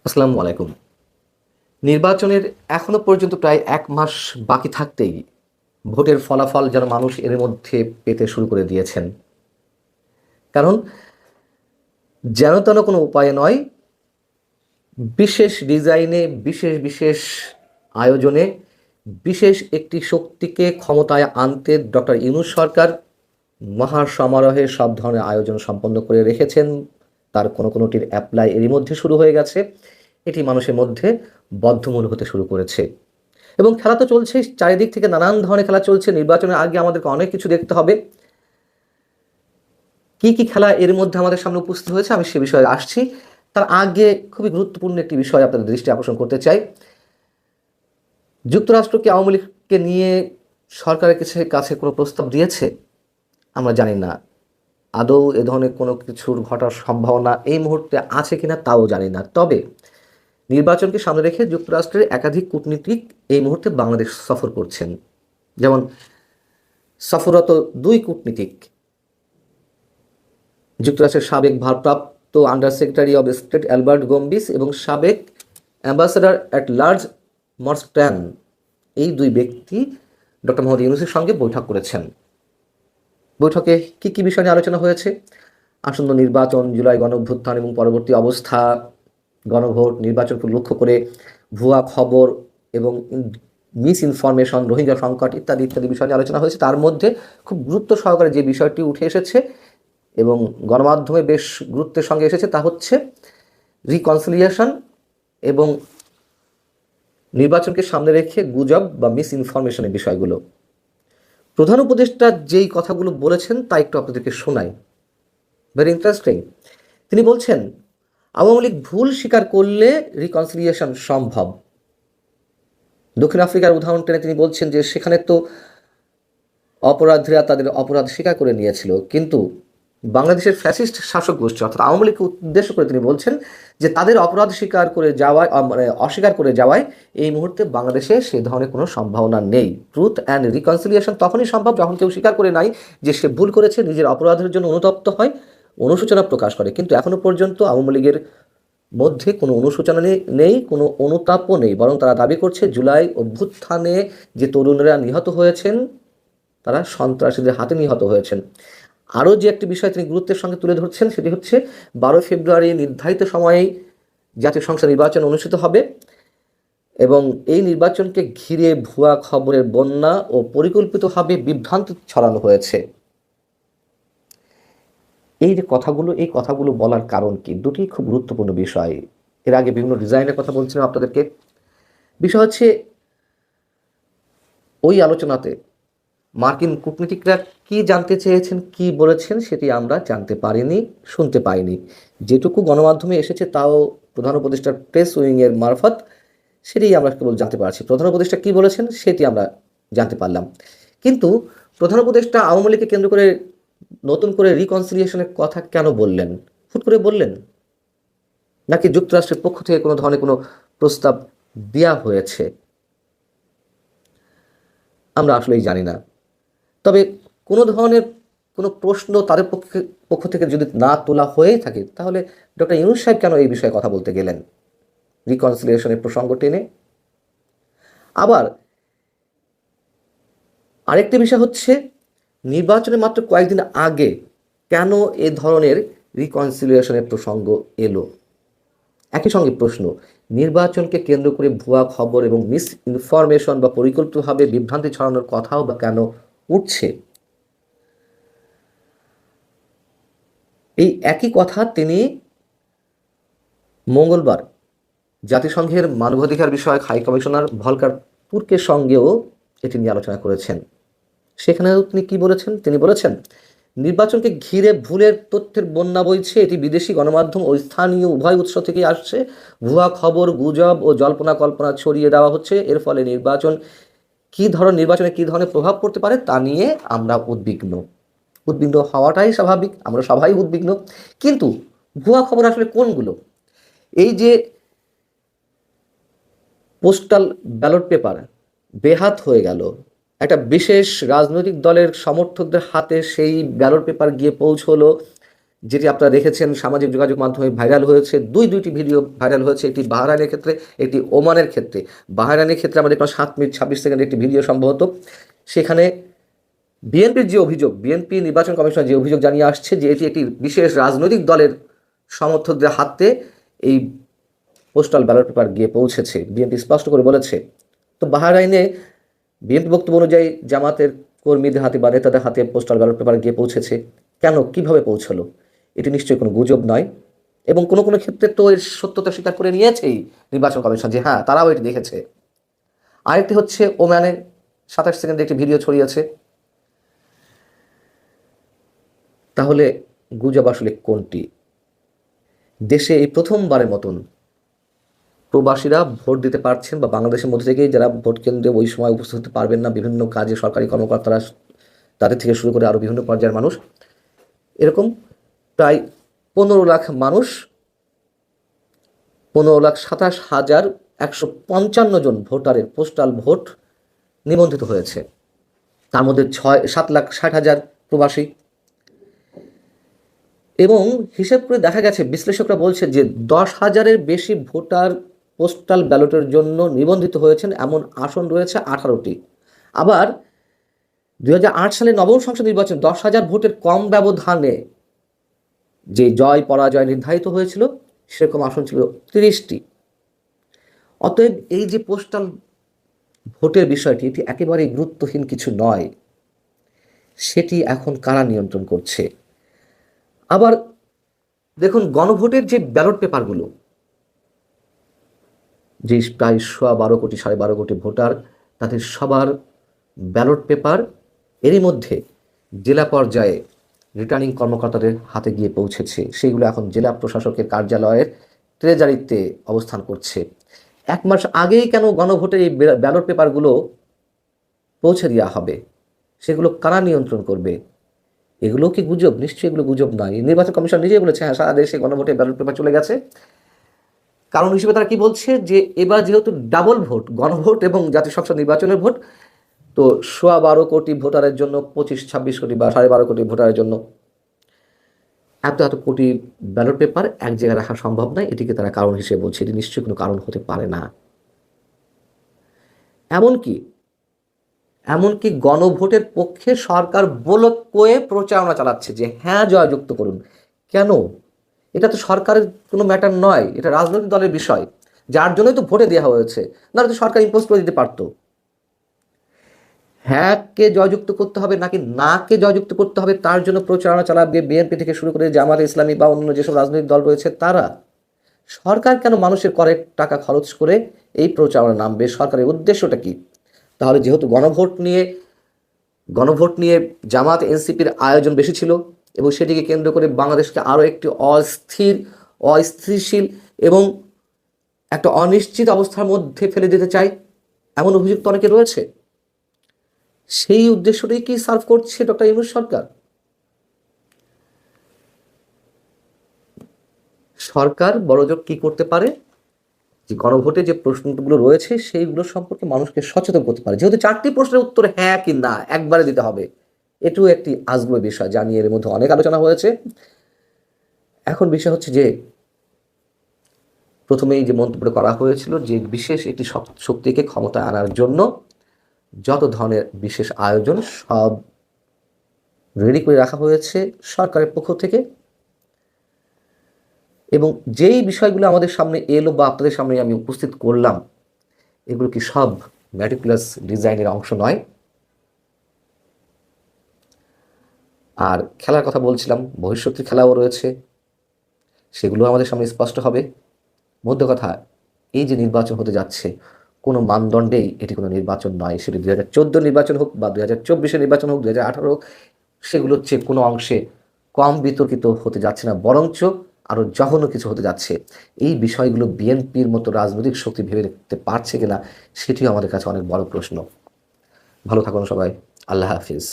আসসালামু আলাইকুম। নির্বাচনের এখনো পর্যন্ত প্রায় ১ মাস বাকি থাকতেই ভোটের ফলাফল যেন মানুষ এর মধ্যে পেতে শুরু করে দিয়েছেন। কারণ যেন তেন কোনো উপায়ে নয়, বিশেষ ডিজাইনে, বিশেষ আয়োজনে, বিশেষ একটি শক্তিকে ক্ষমতায় আনতে ডক্টর ইউনূস সরকার মহা সমারোহে সব ধরনের আয়োজন সম্পন্ন করে রেখেছেন। তার কোনোটির এপ্লাই এরই মধ্যে শুরু হয়ে গেছে। এটি মানুষের মধ্যে বদ্ধমূল হতে শুরু করেছে। এবং খেলা তো চলছেই, চারিদিক থেকে নানান ধরনের খেলা চলছে। নির্বাচনের আগে আমাদেরকে অনেক কিছু দেখতে হবে। কি খেলা এর মধ্যে আমাদের সামনে উপস্থিত হয়েছে আমি সে বিষয়ে আসছি। তার আগে খুবই গুরুত্বপূর্ণ একটি বিষয় আপনাদের দৃষ্টি আকর্ষণ করতে চাই। যুক্তরাষ্ট্র কি আওয়ামী লীগকে নিয়ে সরকারের কাছে কোনো প্রস্তাব দিয়েছে? আমরা জানি না। আদৌ এ ধরনের কোনো কিছুর ঘটার সম্ভাবনা এই মুহূর্তে আছে কিনা তাও জানি না। তবে নির্বাচনকে সামনে রেখে যুক্তরাষ্ট্রের একাধিক কূটনীতিক এই মুহূর্তে বাংলাদেশ সফর করছেন। যেমন সফররত ২ কূটনীতিক, যুক্তরাষ্ট্রের সাবেক ভারপ্রাপ্ত under secretary of state Albert গম্বিস এবং সাবেক অ্যাম্বাসেডর অ্যাট লার্জ মর্সট্যান, এই ২ ব্যক্তি ডক্টর মোহাম্মদ ইউনূসের সঙ্গে বৈঠক করেছেন। বৈঠকে কি বিষয় নিয়ে আলোচনা হয়েছে? আসন্ন নির্বাচন, জুলাই গণঅভ্যুত্থান এবং পরবর্তী অবস্থা, গণভোট, নির্বাচনকে লক্ষ্য করে ভুয়া খবর এবং মিস ইনফরমেশন, রোহিঙ্গা সংকট ইত্যাদি বিষয় নিয়ে আলোচনা হয়েছে। তার মধ্যে খুব গুরুত্ব সহকারে যে বিষয়টি উঠে এসেছে এবং গণমাধ্যমে বেশ গুরুত্বের সঙ্গে এসেছে তা হচ্ছে রিকনসিলিয়েশন এবং নির্বাচনকে সামনে রেখে গুজব বা মিস ইনফরমেশনের বিষয়গুলো। প্রধান উপদেষ্টা যেই কথাগুলো বলেছেন তা একটু আপনাদেরকে শোনাই, ভেরি ইন্টারেস্টিং। তিনি বলছেন আওয়ামী লীগ ভুল স্বীকার করলে রিকনসিলিয়েশন সম্ভব। দক্ষিণ আফ্রিকার উদাহরণ টেনে তিনি বলছেন যে সেখানে তো অপরাধীরা তাদের অপরাধ স্বীকার করে নিয়েছিল, কিন্তু বাংলাদেশের ফ্যাসিস্ট শাসক গোষ্ঠী অর্থাৎ আওয়ামী লীগকে উদ্দেশ্য করে তিনি বলছেন যে তাদের অপরাধ স্বীকার করে যাওয়ায় অস্বীকার করে যাওয়ায় এই মুহূর্তে বাংলাদেশে সে ধরনের কোনো সম্ভাবনা নেই। ট্রুথ অ্যান্ড রিকনসিলিয়েশন তখনই সম্ভব যখন কেউ স্বীকার করে নাই যে সে ভুল করেছে, নিজের অপরাধের জন্য অনুতপ্ত হয়, অনুশোচনা প্রকাশ করে। কিন্তু এখনো পর্যন্ত আওয়ামী লীগের মধ্যে কোনো অনুশোচনা নেই, কোনো অনুতাপও নেই, বরং তারা দাবি করছে জুলাই অভ্যুত্থানে যে তরুণরা নিহত হয়েছেন তারা সন্ত্রাসীদের হাতে নিহত হয়েছেন। আরও যে একটি বিষয় তিনি গুরুত্বের সঙ্গে তুলে ধরছেন সেটি হচ্ছে ১২ ফেব্রুয়ারি নির্ধারিত সময়েই জাতীয় সংসদ নির্বাচন অনুষ্ঠিত হবে এবং এই নির্বাচনকে ঘিরে ভুয়া খবরের বন্যা ও পরিকল্পিতভাবে বিভ্রান্তি ছড়ানো হয়েছে। এই কথাগুলো বলার কারণ কি? দুটি খুব গুরুত্বপূর্ণ বিষয়। এর আগে বিভিন্ন ডিজাইনের কথা বলছিলাম আপনাদেরকে। বিষয় হচ্ছে ওই আলোচনাতে মার্কিন কূটনীতিকরা কি জানতে চেয়েছেন, কি বলেছেন সেটি আমরা জানতে পারিনি, শুনতে পাইনি। যেটুকু গণমাধ্যমে এসেছে তাও প্রধান উপদেষ্টার প্রেস উইংয়ের মারফত, সেটাই আমরা কেবল জানতে পারছি। প্রধান উপদেষ্টা কী বলেছেন সেটি আমরা জানতে পারলাম। কিন্তু প্রধান উপদেষ্টা আওয়ামী লীগকে কেন্দ্র করে নতুন করে রিকনসিলিয়েশনের কথা কেন বললেন? হুট করে বললেন? নাকি যুক্তরাষ্ট্রের পক্ষ থেকে কোনো ধরনের কোনো প্রস্তাব দেওয়া হয়েছে? আমরা আসলেই জানি না। তবে কোনো ধরনের কোনো প্রশ্ন তাদের পক্ষ থেকে যদি না তোলা হয়েই থাকে তাহলে ডক্টর ইউনূস সাহেব কেন এই বিষয়ে কথা বলতে গেলেন রিকনসিলিয়েশনের প্রসঙ্গ টেনে? আবার আরেকটি বিষয় হচ্ছে নির্বাচনের মাত্র কয়েকদিন আগে কেন এ ধরনের রিকনসিলিয়েশনের প্রসঙ্গ এলো? একই সঙ্গে প্রশ্ন, নির্বাচনকে কেন্দ্র করে ভুয়া খবর এবং মিস ইনফরমেশন বা পরিকল্পিতভাবে বিভ্রান্তি ছড়ানোর কথাও বা কেন উঠছে? এই একই কথা তিনি মঙ্গলবার জাতিসংঘের মানবাধিকার বিষয়ক হাই কমিশনার ভলকার তুর্কের সঙ্গেও এটি নিয়ে আলোচনা করেছেন। সেখানেও তিনি কি বলেছেন? তিনি বলেছেন নির্বাচনকে ঘিরে ভুলের তথ্যের বন্যা বইছে, এটি বিদেশি গণমাধ্যম ও স্থানীয় উভয় উৎস থেকেই আসছে। ভুয়া খবর, গুজব ও জল্পনা কল্পনা ছড়িয়ে দেওয়া হচ্ছে। এর ফলে নির্বাচনে কী ধরনের প্রভাব পড়তে পারে তা নিয়ে আমরা উদ্বিগ্ন। উদ্বিগ্ন হওয়াটাই স্বাভাবিক, আমরা সবাই উদ্বিগ্ন। কিন্তু ভুয়া খবর আসলে কোনগুলো? এই যে পোস্টাল ব্যালট পেপার বেহাত হয়ে গেল, একটা বিশেষ রাজনৈতিক দলের সমর্থকদের হাতে সেই ব্যালট পেপার গিয়ে পৌঁছলো, যেটি আপনারা দেখেছেন সামাজিক যোগাযোগ মাধ্যমে ভাইরাল হয়েছে, দুইটি ভিডিও ভাইরাল হয়েছে, একটি বাহরাইনের ক্ষেত্রে, একটি ওমানের ক্ষেত্রে। বাহরাইনের ক্ষেত্রে আমরা দেখলাম 7 মিনিট 26 সেকেন্ডের একটি ভিডিও সম্ভবত। সেখানে বিএনপির যে অভিযোগ, বিএনপি নির্বাচন কমিশন যে অভিযোগ জানিয়ে আসছে যে এটি একটি বিশেষ রাজনৈতিক দলের সমর্থকদের হাতে এই পোস্টাল ব্যালট পেপার গিয়ে পৌঁছেছে, বিএনপি স্পষ্ট করে বলেছে। তো বাহরাইনে বিএনপি বক্তব্য অনুযায়ী জামাতের কর্মীদের হাতে বা নেতাদের হাতে পোস্টাল ব্যালট পেপার গিয়ে পৌঁছেছে। কেন, কিভাবে পৌঁছলো? এটি নিশ্চয়ই কোনো গুজব নয়, এবং কোনো কোনো ক্ষেত্রে তো এর সত্যতা স্বীকার করে নিয়েছেই নির্বাচন কমিশন যে হ্যাঁ তারাও এটি দেখেছে। আরেকটি হচ্ছে ওমানে 27 সেকেন্ডে একটি ভিডিও ছড়িয়েছে। তাহলে গুজব আসলে কোনটি? দেশে এই প্রথমবারের মতন প্রবাসীরা ভোট দিতে পারছেন, বা বাংলাদেশের মধ্যে থেকেই যারা ভোট কেন্দ্রে ওই সময় উপস্থিত হতে পারবেন না, বিভিন্ন কাজে সরকারি কর্মকর্তারা, তাদের থেকে শুরু করে আরও বিভিন্ন পর্যায়ের মানুষ, এরকম প্রায় 15 লাখ মানুষ, 15,27,155 জন ভোটারের পোস্টাল ভোট নিবন্ধিত হয়েছে। তার মধ্যে 7,60,000 প্রবাসী। এবং হিসেব করে দেখা গেছে, বিশ্লেষকরা বলছে যে 10,000-এর বেশি ভোটার পোস্টাল ব্যালটের জন্য নিবন্ধিত হয়েছেন, এমন আসন রয়েছে 18টি। আবার 2008 সালে নবম সংসদ নির্বাচন 10,000 ভোটের কম ব্যবধানে যে জয় পরাজয় নির্ধারিত হয়েছিল, সেরকম আসন ছিল 30টি। অতএব এই যে পোস্টাল ভোটের বিষয়টি, এটি একেবারেই গুরুত্বহীন কিছু নয়, সেটি এখন কারা নিয়ন্ত্রণ করছে? আবার দেখুন, গণভোটের যে ব্যালট পেপারগুলো, যে প্রায় 12 কোটি 12.5 কোটি ভোটার, তাদের সবার ব্যালট পেপার এরই মধ্যে জেলা পর্যায়ে রিটার্নিং কর্মকর্তাদের হাতে গিয়ে পৌঁছেছে। সেইগুলো এখন জেলা প্রশাসকের কার্যালয়ের ট্রেজারিতে অবস্থান করছে। 1 মাস আগেই কেন গণভোটের এই ব্যালট পেপারগুলো পৌঁছে দেওয়া হবে? সেগুলো কারা নিয়ন্ত্রণ করবে? এগুলো কি গুজব? নিশ্চয়ই এগুলো গুজব নয়। নির্বাচন কমিশন নিজেই বলেছে হ্যাঁ সারা দেশে গণভোটে ব্যালট পেপার চলে গেছে। কারণ হিসেবে তারা কি বলছে যে এবার যেহেতু ডাবল ভোট, গণভোট এবং জাতীয় সংসদ নির্বাচনের ভোট, তো 12.5 কোটি ভোটারের জন্য 25-26 কোটি বা 12.5 কোটি ভোটারের জন্য এত কোটি ব্যালট পেপার এক জায়গায় রাখা সম্ভব নয়। এটিকে তারা কারণ হিসেবে বলছে। এটি নিশ্চয়ই কোনো কারণ হতে পারে না। এমনকি গণভোটের পক্ষে সরকার বলক কয়ে প্রচারণা চালাচ্ছে যে হ্যাঁ জয়যুক্ত করুন। কেন? এটা তো সরকারের কোনো ম্যাটার নয়, এটা রাজনৈতিক দলের বিষয়, যার জন্যই তো ভোটে দেওয়া হয়েছে। নাহলে তো সরকার ইম্পোজ করে দিতে পারতো। হ্যাঁ কে জয়যুক্ত করতে হবে নাকি না কে জয়যুক্ত করতে হবে, তার জন্য প্রচারণা চালাবে বিএনপি থেকে শুরু করে জামাতে ইসলামী বা অন্য যেসব রাজনৈতিক দল রয়েছে তারা। সরকার কেন মানুষের করের টাকা খরচ করে এই প্রচারণা নামবে? সরকারের উদ্দেশ্যটা কি? তাহলে যেহেতু গণভোট নিয়ে জামাত এনসিপির আয়োজন বেশি ছিল, এবং সেটিকে কেন্দ্র করে বাংলাদেশকে আরও একটি অস্থিতিশীল এবং একটা অনিশ্চিত অবস্থার মধ্যে ফেলে দিতে চায়, এমন অভিযুক্ত অনেকে রয়েছে। সেই উদ্দেশ্যটাই কি সার্ভ করছে ডক্টর ইউনূস সরকার? সরকার বড়জোর কি করতে পারে, যে গণভোটে যে প্রশ্নগুলো রয়েছে সেইগুলো সম্পর্কে মানুষকে সচেতন করতে পারে। যেহেতু 4টি প্রশ্নের উত্তর হ্যাঁ কি না একবারে দিতে হবে, এটাও একটি আজগুবি বিষয়, যা নিয়ে এর মধ্যে অনেক আলোচনা হয়েছে। এখন বিষয় হচ্ছে যে প্রথমেই যে মন্তব্য করা হয়েছিল যে বিশেষ একটি শক্তিকে ক্ষমতায় আনার জন্য যত ধরনের বিশেষ আয়োজন সব রেডি করে রাখা হয়েছে সরকারের পক্ষ থেকে, এবং যেই বিষয়গুলো আমাদের সামনে এলো বা আপনাদের সামনে আমি উপস্থিত করলাম, এগুলো কি সব ম্যাটিকুলাস ডিজাইনের অংশ নয়? আর খেলার কথা বলছিলাম, ভবিষ্যতের খেলাও রয়েছে, সেগুলো আমাদের সামনে স্পষ্ট হবে। মধ্য কথা, এই যে নির্বাচন হতে যাচ্ছে, কোনো মানদণ্ডেই এটি কোনো নির্বাচন নয়। সেটি 2014 নির্বাচন হোক বা 2024 নির্বাচন হোক, 2018 হোক, সেগুলো হচ্ছে কোনো অংশে কম বিতর্কিত হতে যাচ্ছে না, বরঞ্চ আরও জঘন্য কিছু হতে যাচ্ছে। এই বিষয়গুলো বিএনপির মতো রাজনৈতিক শক্তি ভেবে দেখতে পারছে কিনা, সেটিও আমাদের কাছে অনেক বড় প্রশ্ন। ভালো থাকুন সবাই। আল্লাহ হাফিজ।